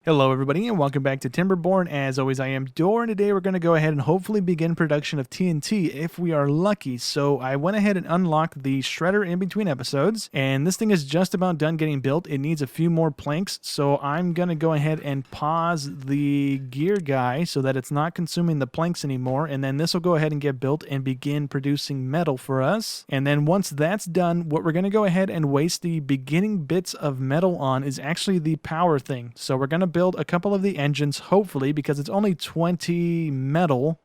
Hello everybody and welcome back to Timberborn. As always, I am Dor, and today we're going to go ahead and hopefully begin production of TNT if we are lucky. So I went ahead and unlocked the shredder in between episodes, and this thing is just about done getting built. It needs a few more planks, so I'm going to go ahead and pause the gear guy so that it's not consuming the planks anymore, and then this will go ahead and get built and begin producing metal for us. And then once that's done, what we're going to go ahead and waste the beginning bits of metal on is actually the power thing. So we're going to build a couple of the engines, hopefully, because it's only 20 metal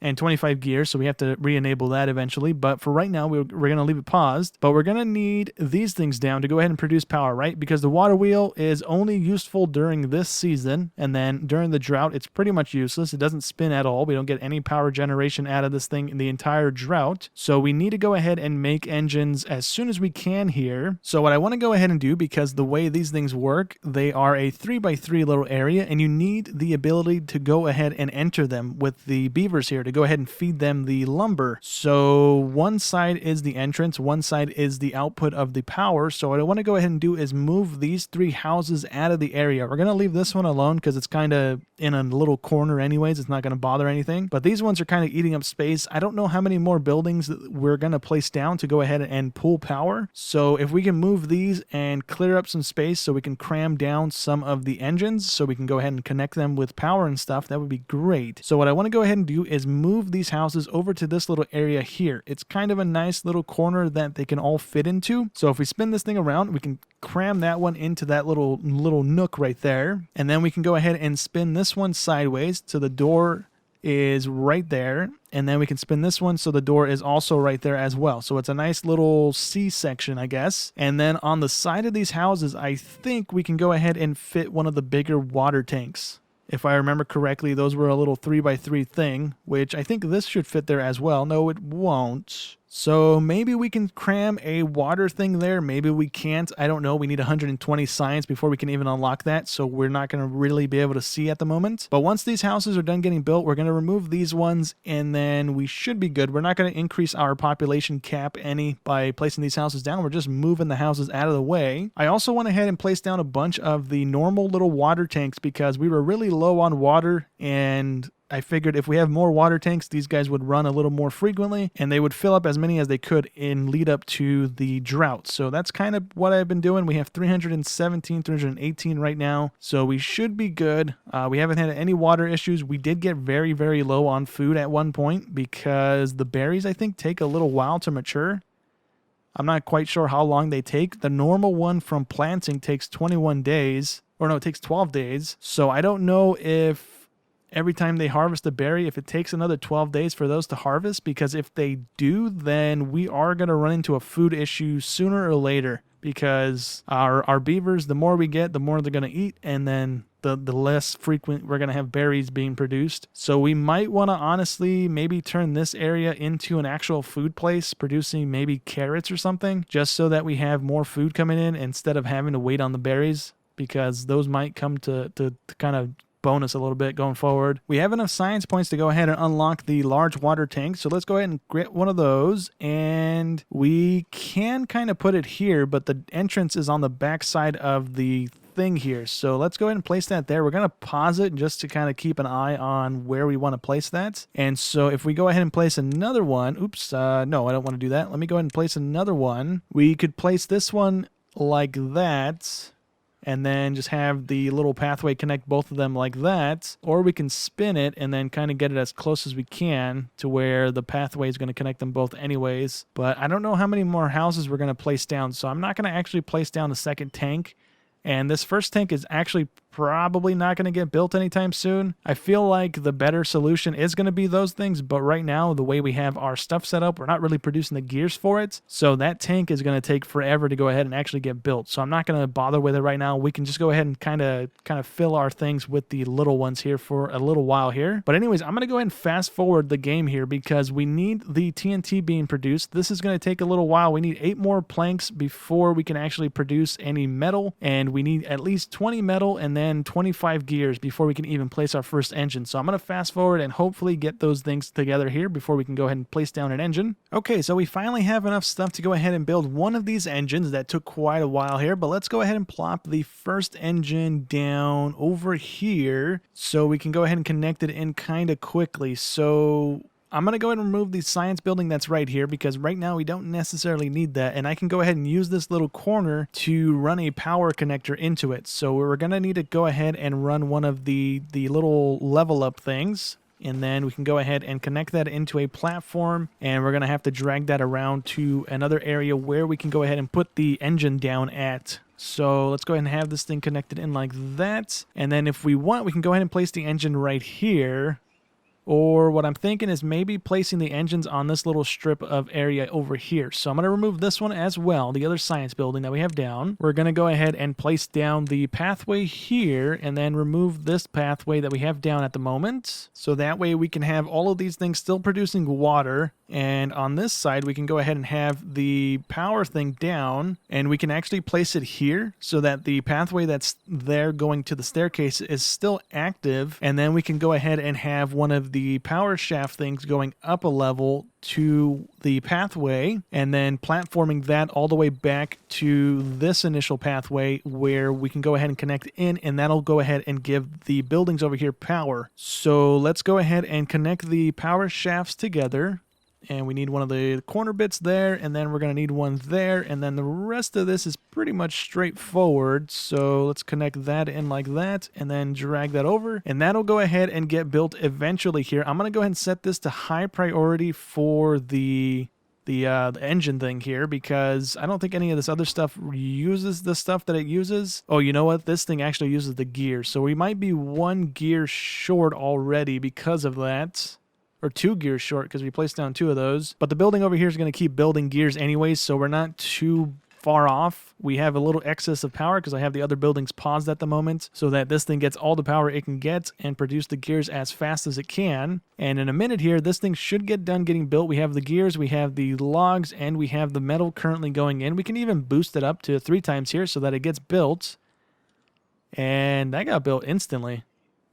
and 25 gear, so we have to re-enable that eventually. But for right now, we're going to leave it paused. But we're going to need these things down to go ahead and produce power, right? Because the water wheel is only useful during this season, and then during the drought, it's pretty much useless. It doesn't spin at all. We don't get any power generation out of this thing in the entire drought. So we need to go ahead and make engines as soon as we can here. So what I want to go ahead and do, because the way these things work, they are a 3x3 little area, and you need the ability to go ahead and enter them with the beavers here to go ahead and feed them the lumber. So one side is the entrance, one side is the output of the power. So what I want to go ahead and do is move these three houses out of the area. We're going to leave this one alone because it's kind of in a little corner anyways. It's not going to bother anything. But these ones are kind of eating up space. I don't know how many more buildings that we're going to place down to go ahead and pull power. So if we can move these and clear up some space so we can cram down some of the engines so we can go ahead and connect them with power and stuff, that would be great. So what I want to go ahead and do is move these houses over to this little area here. It's kind of a nice little corner that they can all fit into. So if we spin this thing around, we can cram that one into that little nook right there. And then we can go ahead and spin this one sideways so the door is right there. And then we can spin this one so the door is also right there as well. So it's a nice little C section, I guess. And then on the side of these houses, I think we can go ahead and fit one of the bigger water tanks. If I remember correctly, those were a little 3x3 thing, which I think this should fit there as well. No, it won't. So maybe we can cram a water thing there. Maybe we can't. I don't know. We need 120 science before we can even unlock that. So we're not going to really be able to see at the moment. But once these houses are done getting built, we're going to remove these ones and then we should be good. We're not going to increase our population cap any by placing these houses down. We're just moving the houses out of the way. I also went ahead and placed down a bunch of the normal little water tanks because we were really low on water, and I figured if we have more water tanks, these guys would run a little more frequently and they would fill up as many as they could in lead up to the drought. So that's kind of what I've been doing. We have 317, 318 right now. So we should be good. We haven't had any water issues. We did get very, very low on food at one point because the berries, I think, take a little while to mature. I'm not quite sure how long they take. The normal one from planting takes 21 days. Or no, it takes 12 days. So I don't know if every time they harvest a berry, if it takes another 12 days for those to harvest, because if they do, then we are going to run into a food issue sooner or later, because our beavers, the more we get, the more they're going to eat, and then the less frequent we're going to have berries being produced. So we might want to honestly maybe turn this area into an actual food place, producing maybe carrots or something, just so that we have more food coming in instead of having to wait on the berries, because those might come to kind of bonus a little bit going forward. We have enough science points to go ahead and unlock the large water tank. So let's go ahead and get one of those, and we can kind of put it here, but the entrance is on the back side of the thing here. So let's go ahead and place that there. We're going to pause it just to kind of keep an eye on where we want to place that. And so if we go ahead and place another one, no, I don't want to do that. Let me go ahead and place another one. We could place this one like that, and then just have the little pathway connect both of them like that. Or we can spin it and then kind of get it as close as we can to where the pathway is going to connect them both anyways. But I don't know how many more houses we're going to place down, so I'm not going to actually place down a second tank. And this first tank is actually probably not going to get built anytime soon. I feel like the better solution is going to be those things, but right now, the way we have our stuff set up, we're not really producing the gears for it. So that tank is going to take forever to go ahead and actually get built. So I'm not going to bother with it right now. We can just go ahead and kind of fill our things with the little ones here for a little while here. But anyways, I'm going to go ahead and fast forward the game here because we need the TNT being produced. This is going to take a little while. We need 8 more planks before we can actually produce any metal, and we need at least 20 metal, and then than 25 gears before we can even place our first engine. So I'm going to fast forward and hopefully get those things together here before we can go ahead and place down an engine. Okay, so we finally have enough stuff to go ahead and build one of these engines. That took quite a while here, but let's go ahead and plop the first engine down over here so we can go ahead and connect it in kind of quickly. So I'm going to go ahead and remove the science building that's right here because right now we don't necessarily need that, and I can go ahead and use this little corner to run a power connector into it. So we're going to need to go ahead and run one of the little level up things, and then we can go ahead and connect that into a platform, and we're going to have to drag that around to another area where we can go ahead and put the engine down at. So let's go ahead and have this thing connected in like that, and then if we want, we can go ahead and place the engine right here. Or what I'm thinking is maybe placing the engines on this little strip of area over here. So I'm going to remove this one as well, the other science building that we have down. We're going to go ahead and place down the pathway here and then remove this pathway that we have down at the moment. So that way we can have all of these things still producing water. And on this side, we can go ahead and have the power thing down, and we can actually place it here so that the pathway that's there going to the staircase is still active. And then we can go ahead and have one of the power shaft things going up a level to the pathway and then platforming that all the way back to this initial pathway where we can go ahead and connect in, and that'll go ahead and give the buildings over here power. So let's go ahead and connect the power shafts together. And we need one of the corner bits there, and then we're going to need one there, and then the rest of this is pretty much straightforward. So let's connect that in like that, and then drag that over, and that'll go ahead and get built eventually here. I'm going to go ahead and set this to high priority for the engine thing here, because I don't think any of this other stuff uses the stuff that it uses. Oh, you know what? This thing actually uses the gear, so we might be one gear short already because of that. Or 2 gears short because we placed down 2 of those. But the building over here is going to keep building gears anyways, so we're not too far off. We have a little excess of power because I have the other buildings paused at the moment so that this thing gets all the power it can get and produce the gears as fast as it can. And in a minute here, this thing should get done getting built. We have the gears, we have the logs, and we have the metal currently going in. We can even boost it up to 3 times here so that it gets built. And that got built instantly.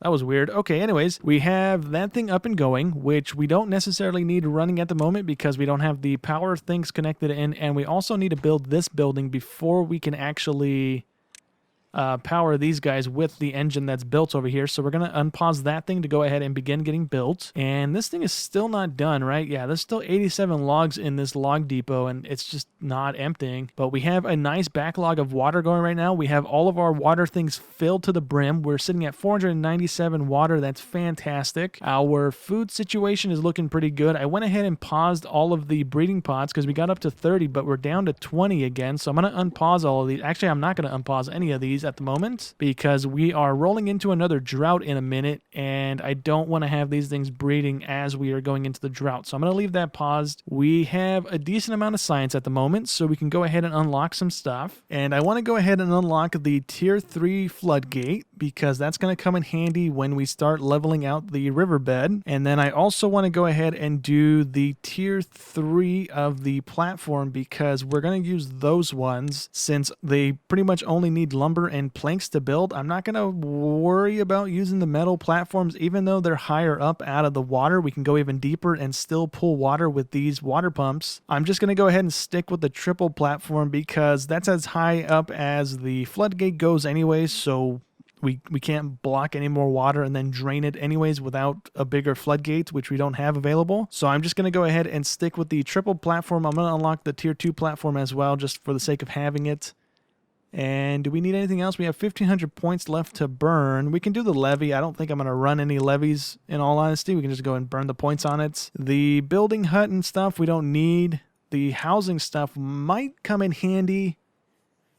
That was weird. Okay, anyways, we have that thing up and going, which we don't necessarily need running at the moment because we don't have the power things connected in, and we also need to build this building before we can actually power these guys with the engine that's built over here. So we're going to unpause that thing to go ahead and begin getting built. And this thing is still not done, right? Yeah, there's still 87 logs in this log depot, and it's just not emptying. But we have a nice backlog of water going right now. We have all of our water things filled to the brim. We're sitting at 497 water. That's fantastic. Our food situation is looking pretty good. I went ahead and paused all of the breeding pots because we got up to 30, but we're down to 20 again. So I'm going to unpause all of these. Actually, I'm not going to unpause any of these at the moment because we are rolling into another drought in a minute, and I don't want to have these things breeding as we are going into the drought. So I'm going to leave that paused. We have a decent amount of science at the moment, so we can go ahead and unlock some stuff. And I want to go ahead and unlock the tier 3 floodgate because that's going to come in handy when we start leveling out the riverbed. And then I also want to go ahead and do the tier 3 of the platform because we're going to use those ones since they pretty much only need lumber and planks to build. I'm not going to worry about using the metal platforms, even though they're higher up out of the water. We can go even deeper and still pull water with these water pumps. I'm just going to go ahead and stick with the triple platform because that's as high up as the floodgate goes anyways, so we can't block any more water and then drain it anyways without a bigger floodgate, which we don't have available. So I'm just going to go ahead and stick with the triple platform. I'm going to unlock the tier 2 platform as well, just for the sake of having it. And do we need anything else? We have 1,500 points left to burn. We can do the levy. I don't think I'm going to run any levies, in all honesty. We can just go and burn the points on it. The building hut and stuff we don't need. The housing stuff might come in handy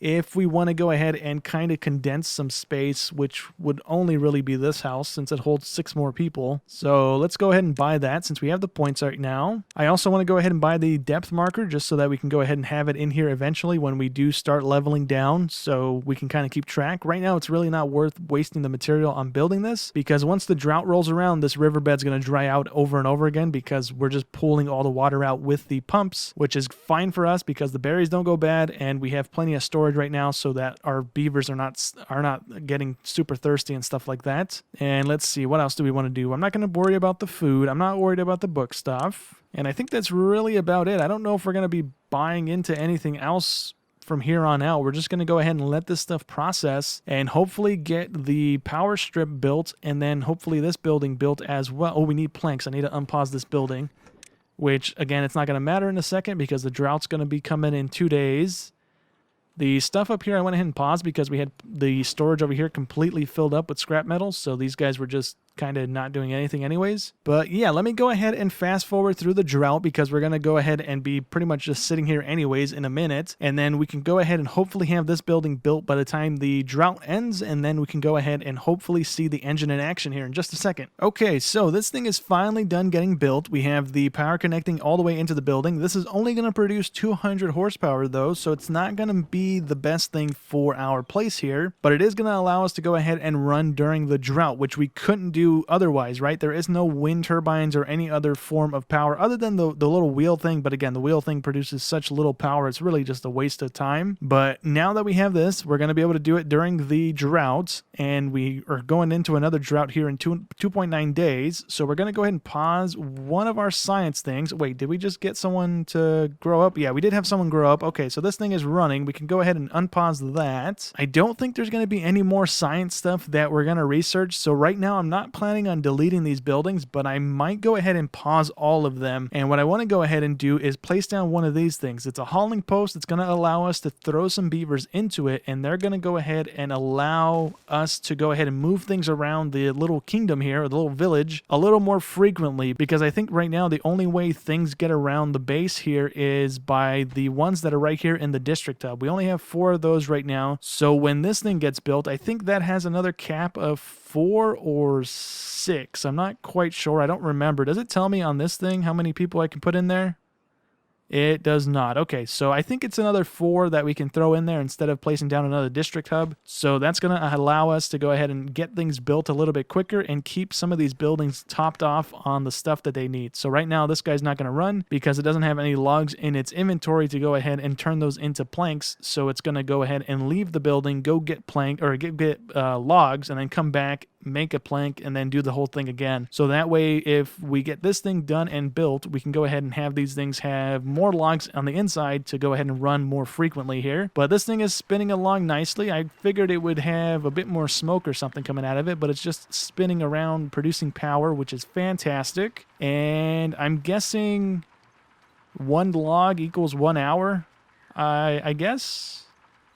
if we want to go ahead and kind of condense some space, which would only really be this house since it holds 6 more people. So let's go ahead and buy that since we have the points right now. I also want to go ahead and buy the depth marker just so that we can go ahead and have it in here eventually when we do start leveling down, so we can kind of keep track. Right now, it's really not worth wasting the material on building this because once the drought rolls around, this riverbed's going to dry out over and over again because we're just pulling all the water out with the pumps, which is fine for us because the berries don't go bad and we have plenty of storage storage right now so that our beavers are not getting super thirsty and stuff like that. And let's see, what else do we want to do? I'm not going to worry about the food. I'm not worried about the book stuff. And I think that's really about it. I don't know if we're going to be buying into anything else from here on out. We're just going to go ahead and let this stuff process and hopefully get the power strip built, and then hopefully this building built as well. Oh, we need planks. I need to unpause this building, which again, it's not going to matter in a second because the drought's going to be coming in 2 days. The stuff up here, I went ahead and paused because we had the storage over here completely filled up with scrap metals, so these guys were just kind of not doing anything anyways. But yeah, let me go ahead and fast forward through the drought because we're going to go ahead and be pretty much just sitting here anyways in a minute, and then we can go ahead and hopefully have this building built by the time the drought ends, and then we can go ahead and hopefully see the engine in action here in just a second. Okay, so this thing is finally done getting built. We have the power connecting all the way into the building. This is only going to produce 200 horsepower though, so it's not going to be the best thing for our place here, but it is going to allow us to go ahead and run during the drought, which we couldn't do otherwise, right? There is no wind turbines or any other form of power other than the little wheel thing, but again, the wheel thing produces such little power, it's really just a waste of time. But now that we have this, we're going to be able to do it during the drought, and we are going into another drought here in 2.9 days, so we're going to go ahead and pause one of our science things. Wait, did we just get someone to grow up? Yeah, we did have someone grow up. Okay, so this thing is running. We can go ahead and unpause that. I don't think there's going to be any more science stuff that we're going to research, so right now I'm not planning on deleting these buildings, but I might go ahead and pause all of them. And what I want to go ahead and do is place down one of these things. It's a hauling post. It's going to allow us to throw some beavers into it, and they're going to go ahead and allow us to go ahead and move things around the little kingdom here, or the little village, a little more frequently, because I think right now the only way things get around the base here is by the ones that are right here in the district hub. We only have 4 of those right now, so when this thing gets built, I think that has another cap of 4 or 6. I'm not quite sure. I don't remember. Does it tell me on this thing how many people I can put in there? It does not. Okay, so I think it's another 4 that we can throw in there instead of placing down another district hub. So that's going to allow us to go ahead and get things built a little bit quicker and keep some of these buildings topped off on the stuff that they need. So right now, this guy's not going to run because it doesn't have any logs in its inventory to go ahead and turn those into planks. So it's going to go ahead and leave the building, go get plank or get logs, and then come back, make a plank, and then do the whole thing again. So that way, if we get this thing done and built, we can go ahead and have these things have more logs on the inside to go ahead and run more frequently here. But this thing is spinning along nicely. I figured it would have a bit more smoke or something coming out of it, but it's just spinning around, producing power, which is fantastic. And I'm guessing 1 log equals 1 hour, I guess.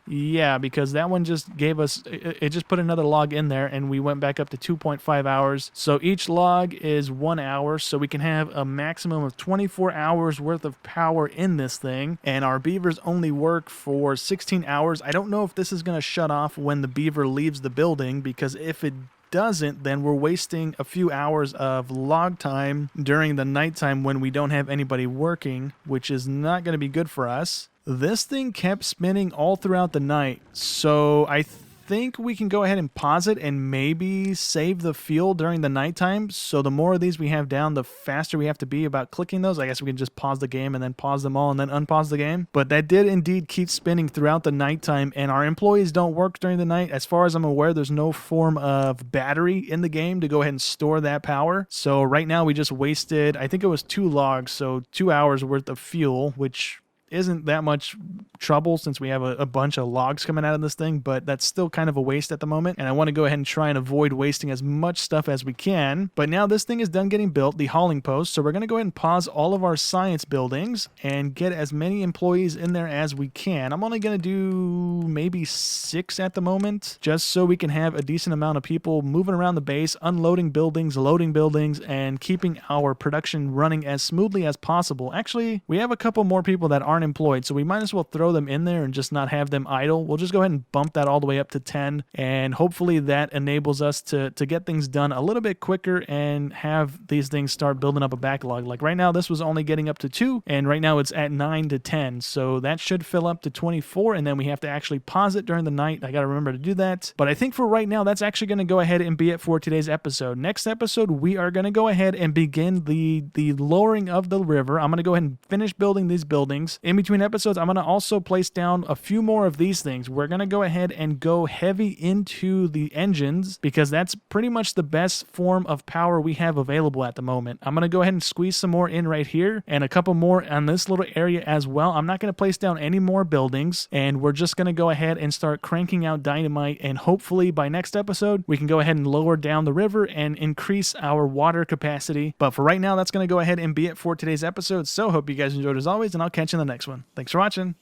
Yeah, because that one just gave us, it just put another log in there, and we went back up to 2.5 hours. So each log is 1 hour, so we can have a maximum of 24 hours worth of power in this thing, and our beavers only work for 16 hours. I don't know if this is going to shut off when the beaver leaves the building, because if it doesn't, then we're wasting a few hours of log time during the nighttime when we don't have anybody working, which is not going to be good for us. This thing kept spinning all throughout the night, so I think we can go ahead and pause it and maybe save the fuel during the nighttime. So the more of these we have down, the faster we have to be about clicking those. I guess we can just pause the game and then pause them all and then unpause the game. But that did indeed keep spinning throughout the nighttime, and our employees don't work during the night. As far as I'm aware, there's no form of battery in the game to go ahead and store that power. So right now we just wasted, I think it was 2 logs, so 2 hours worth of fuel, which isn't that much trouble since we have a bunch of logs coming out of this thing, but that's still kind of a waste at the moment, and I want to go ahead and try and avoid wasting as much stuff as we can. But now this thing is done getting built, the hauling post, so we're going to go ahead and pause all of our science buildings and get as many employees in there as we can. I'm only going to do maybe 6 at the moment, just so we can have a decent amount of people moving around the base, unloading buildings, loading buildings, and keeping our production running as smoothly as possible. Actually, we have a couple more people that aren't employed, so we might as well throw them in there and just not have them idle. We'll just go ahead and bump that all the way up to 10, and hopefully that enables us to get things done a little bit quicker and have these things start building up a backlog. Like right now, this was only getting up to 2, and right now it's at 9 to 10, so that should fill up to 24, and then we have to actually pause it during the night. I gotta remember to do that, but I think for right now, that's actually gonna go ahead and be it for today's episode. Next episode, we are gonna go ahead and begin the lowering of the river. I'm gonna go ahead and finish building these buildings. in between episodes, I'm going to also place down a few more of these things. We're going to go ahead and go heavy into the engines because that's pretty much the best form of power we have available at the moment. I'm going to go ahead and squeeze some more in right here and a couple more on this little area as well. I'm not going to place down any more buildings, and we're just going to go ahead and start cranking out dynamite, and hopefully by next episode we can go ahead and lower down the river and increase our water capacity. But for right now, that's going to go ahead and be it for today's episode. So hope you guys enjoyed as always, and I'll catch you in the next one. Thanks for watching.